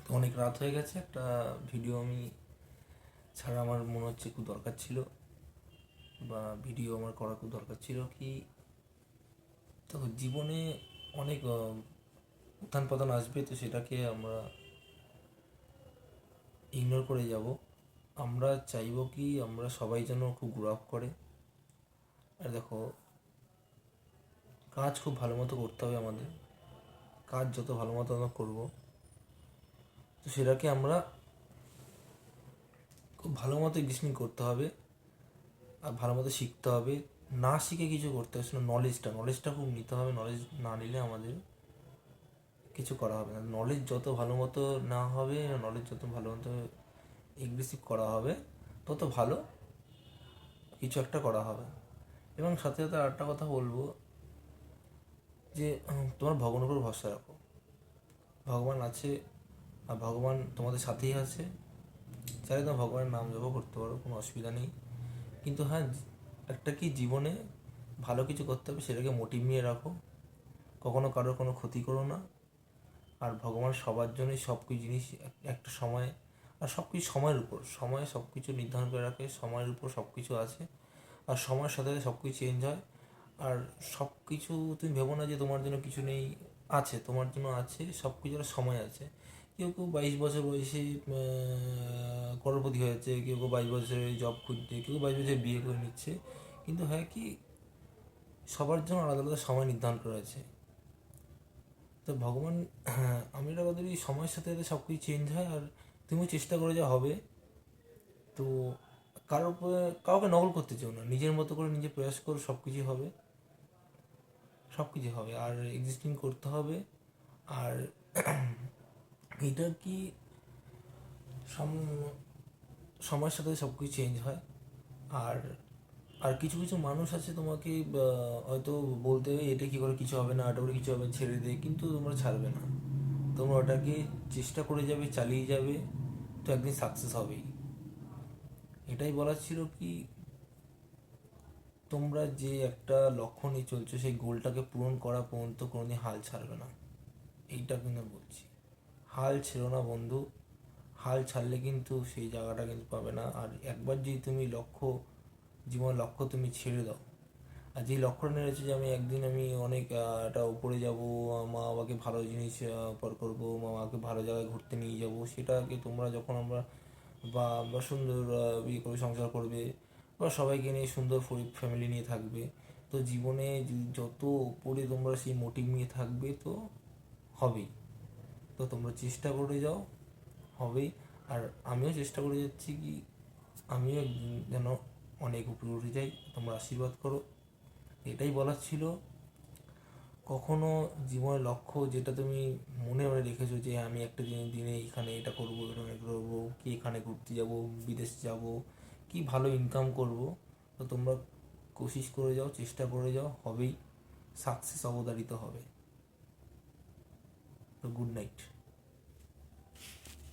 তো অনেক রাত হয়ে গেছে, একটা ভিডিও আমি ছাড়া আমার মনে হচ্ছে খুব দরকার ছিল, বা ভিডিও আমার করা খুব দরকার ছিল। কি তো জীবনে অনেক উত্থান পতন আসবে, তো সেটাকে আমরা ইগনোর করে যাব। আমরা চাইবো কি আমরা সবাই যেন খুব গ্রো আপ করে। আর দেখো, কাজ খুব ভালো মতো করতে হবে আমাদের। কাজ যত ভালো মতো আমরা করবো, তো সেটাকে আমরা খুব ভালো মতো এক্সিস্টিং করতে হবে আর ভালো মতো শিখতে হবে। না শিখে কিছু করতে হবে না। নলেজটা খুব নিতে হবে। নলেজ না নিলে আমাদের কিছু করা হবে না। নলেজ যত ভালো মতো না হবে, নলেজ যত ভালো মতো এগ্রেসিভ করা হবে, তত ভালো কিছু একটা করা হবে। এবং সাথে সাথে আরেকটা কথা বলবো যে তোমার ভগবানের উপর ভরসা রাখো। ভগবান আছে, আর ভগবান তোমাদের সাথেই আছে। চাইলে তোমার ভগবানের নাম জপ করতে পারো, কোনো অসুবিধা নেই। কিন্তু হ্যাঁ, একটা কি জীবনে ভালো কিছু করতে হবে, সেটাকে মোটিভ নিয়ে রাখো। কখনো কারোর কোনো ক্ষতি করো না। আর ভগবান সবার জন্যই সব কিছু জিনিস একটা সময়, আর সব কিছু সময়ের উপর, সময় সব কিছু নির্ধারণ করে রাখে। সময়ের উপর সব কিছু আছে, আর সময়ের সাথে সাথে সব কিছু চেঞ্জ হয়। আর সব কিছু তুমি ভেবো না যে তোমার জন্য কিছু নেই, আছে, তোমার জন্য আছে। সব কিছুর সময় আছে। কেউ কেউ 22 বছর বয়সে করোড়পতি হয়েছে, কেউ কেউ 22 বছরে জব খুঁজছে, কেউ 22 বছরে বিয়ে করে নিচ্ছে। কিন্তু হ্যাঁ কি, সবার জন্য আলাদা আলাদা সময় নির্ধারণ করা আছে। তো ভগবান, হ্যাঁ, আমি এটা কথা বলি, সময়ের সাথে সাথে সব কিছু চেঞ্জ হয়। আর তুমিও চেষ্টা করে যা হবে। তো কারোর উপরে কাউকে নকল করতে চাও না, নিজের মতো করে নিজে প্রয়াস করো, সব কিছুই হবে। সব কিছু হবে, আর এক্সিস্টিং করতে হবে। আর এটা কি, সময়ের সাথে সব কিছু চেঞ্জ হয়। আর আর কিছু কিছু মানুষ আছে তোমাকে হয়তো বলতে এটা কী করে কিছু হবে না, এটা করে কিছু হবে, ছেড়ে দে, কিন্তু তোমরা ছাড়বে না। তোমরা ওটাকে চেষ্টা করে যাবে, চালিয়ে যাবে, তো একদিন সাকসেস হবেই। এটাই বলার ছিল কি, তোমরা যে একটা লক্ষ্য নিয়ে চলছো, সেই গোলটাকে পূরণ করা পর্যন্ত কোনোদিন হাল ছাড়বে না। এইটা কিন্তু বলছি, হাল ছেড়ো না বন্ধু। হাল ছাড়লে কিন্তু সেই জায়গাটা কিন্তু পাবে না। আর একবার যদি তুমি জীবনের লক্ষ্য তুমি ছেড়ে দাও, আর যেই লক্ষ্যটা নিয়েছে যে আমি একদিন আমি অনেক একটা উপরে যাব, মা বাবাকে ভালো জিনিস পর করবো, মা বাবাকে ভালো জায়গায় ঘুরতে নিয়ে যাব, সেটাকে তোমরা যখন আমরা সুন্দর বিয়ে করে সংসার করবে, বা সবাইকে নিয়ে সুন্দর ফ্যামিলি নিয়ে থাকবে, তো জীবনে যত উপরে তোমরা সেই মোটিভ নিয়ে থাকবে, তো হবেই। তো তোমরা চেষ্টা করে যাও, হবেই। আর আমিও চেষ্টা করে যাচ্ছি কি, আমিও যেন অনেক উপরে উঠে যাই। তোমরা আশীর্বাদ করো। এটাই বলার ছিল। কখনো জীবনের লক্ষ্য যেটা তুমি মনে মনে রেখেছো যে আমি একটা দিনে এখানে এটা করবো, এটা করবো, কি এখানে ঘুরতে যাব, বিদেশ যাব, কি ভালো ইনকাম করব, তো তোমরা কোশিশ করে যাও, চেষ্টা করে যাও, হবেই। সাকসেস অবধারিত হবে। তো গুড নাইট।